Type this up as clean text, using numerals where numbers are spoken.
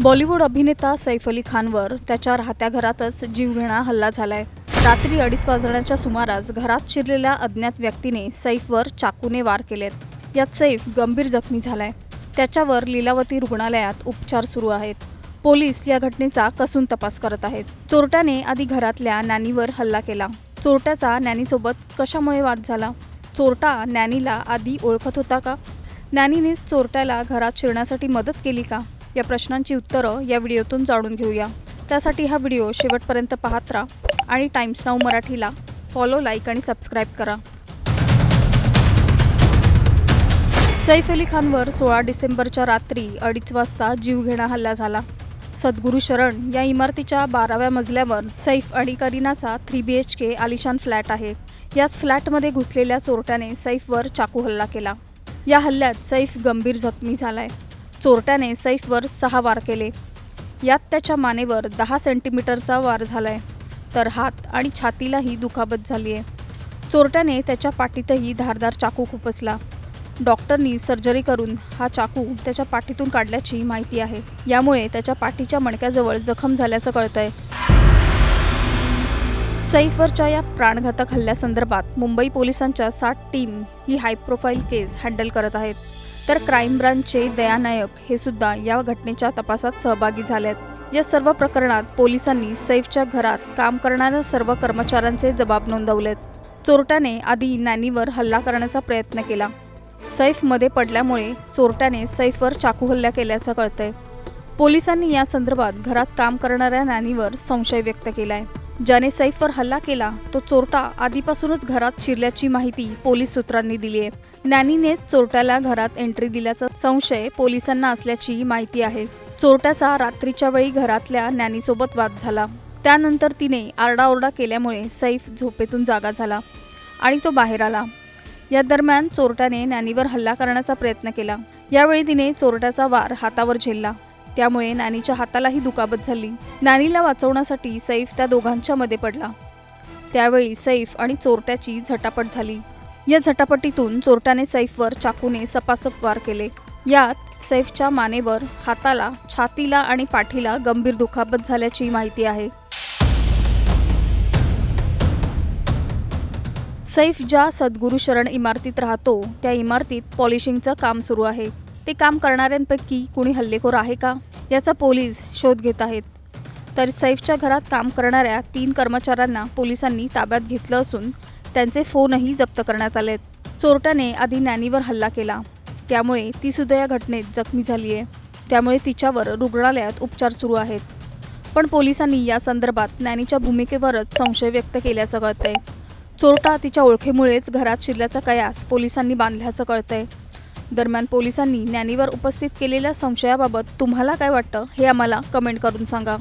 बॉलिवूड अभिनेता सैफ अली खानवर त्याच्या राहत्या घरातच जीवघेणा हल्ला झालाय। रात्री 2:30 वाजण्याच्या सुमारास घरात शिरलेल्या अज्ञात व्यक्तीने सैफवर चाकूने वार केलेत। यात सैफ गंभीर जखमी झालाय। त्याच्यावर लीलावती रुग्णालयात उपचार सुरू आहेत। पोलीस या घटनेचा कसून तपास करत आहेत। चोरट्याने आधी घरातल्या नॅनीवर हल्ला केला। चोरट्याचा नॅनीसोबत कशामुळे वाद झाला? चोरटा नॅनीला आधी ओळखत होता का? नॅनीनेच चोरट्याला घरात शिरण्यासाठी मदत केली का? या प्रश्नांची उत्तरं या व्हिडिओतून जाणून घेऊया। त्यासाठी हा व्हिडिओ शेवटपर्यंत पाहत राहा आणि टाइम्स नाऊ मराठीला फॉलो, लाईक आणि सबस्क्राइब करा। सैफ अली खानवर 16 डिसेंबरच्या रात्री 2:30 वाजता जीवघेणा हल्ला झाला। सद्गुरू शरण या इमारतीच्या 12व्या मजल्यावर सैफ आणि करीनाचा 3 BHK आलिशान फ्लॅट आहे। याच फ्लॅटमध्ये घुसलेल्या चोरट्याने सैफवर चाकू हल्ला केला। या हल्ल्यात सैफ गंभीर जखमी झालाय। चोरट्याने सैफवर 6 वार केले। यात त्याच्या मानेवर 10 सेंटीमीटरचा वार झालाय, तर हात आणि छातीलाही दुखापत झाली आहे। चोरट्याने त्याच्या पाठीतही धारदार चाकू खुपसला। डॉक्टरनी सर्जरी करून हा चाकू त्याच्या पाठीतून काढल्याची माहिती आहे। यामुळे त्याच्या पाठीच्या मणक्याजवळ जखम झाल्याचं कळतंय। सैफवरच्या या प्राणघातक हल्ल्यासंदर्भात मुंबई पोलिसांच्या 7 टीम ही हाय प्रोफाईल केस हँडल करत आहेत, तर क्राईम ब्रांचचे दया नायक हे सुद्धा या घटनेच्या तपासात सहभागी झालेत। या सर्व प्रकरणात पोलिसांनी सैफच्या घरात काम करणाऱ्या सर्व कर्मचाऱ्यांचे जबाब नोंदवलेत। चोरट्याने आधी नॅनीवर हल्ला करण्याचा प्रयत्न केला। सैफ मध्ये पडल्यामुळे चोरट्याने सैफवर चाकू हल्ला केल्याचं कळतंय। पोलिसांनी या संदर्भात घरात काम करणाऱ्या नॅनीवर संशय व्यक्त केलाय। ज्याने सैफवर हल्ला केला तो चोरटा आधीपासूनच घरात शिरल्याची माहिती पोलीस सूत्रांनी दिली आहे। नॅनीने चोरट्याला घरात एंट्री दिल्याचा संशय पोलिसांना असल्याची माहिती आहे। चोरट्याचा रात्रीच्या वेळी घरातल्या नॅनीसोबत वाद झाला। त्यानंतर तिने आरडाओरडा केल्यामुळे सैफ झोपेतून जागा झाला आणि तो बाहेर आला। या दरम्यान चोरट्याने नॅनीवर हल्ला करण्याचा प्रयत्न केला। यावेळी तिने चोरट्याचा वार हातावर झेलला, त्यामुळे नॅनीच्या हातालाही दुखापत झाली। नॅनीला वाचवण्यासाठी सैफ त्या दोघांच्या मध्ये पडला। त्यावेळी सैफ आणि चोरट्याची झटापट झाली। या झटापटीतून चोरट्याने सैफवर चाकूने सपासप वार केले। यात सैफच्या मानेवर, हाताला, छातीला आणि पाठीला गंभीर दुखापत झाल्याची माहिती आहे। सैफ ज्या सद्गुरू शरण इमारतीत राहतो त्या इमारतीत पॉलिशिंगचं काम सुरू आहे। ते काम करणाऱ्यांपैकी कुणी हल्लेखोर आहे का, याचा पोलीस शोध घेत आहेत। तर सैफच्या घरात काम करणाऱ्या 3 कर्मचाऱ्यांना पोलिसांनी ताब्यात घेतलं असून त्यांचे फोनही जप्त करण्यात आलेत। चोरट्याने आधी नॅनीवर हल्ला केला, त्यामुळे ती सुद्धा या घटनेत जखमी झाली आहे। त्यामुळे तिच्यावर रुग्णालयात उपचार सुरू आहेत। पण पोलिसांनी या संदर्भात नॅनीच्या भूमिकेवरच संशय व्यक्त केल्याचं कळतंय। चोरटा तिच्या ओळखीमुळेच घरात शिरल्याचा कयास पोलिसांनी बांधल्याचं कळतंय। दरम्यान पोलिसांनी नॅनीवर उपस्थित केलेल्या संशयाबाबत तुम्हाला काय वाटतं हे आम्हाला कमेंट करून सांगा।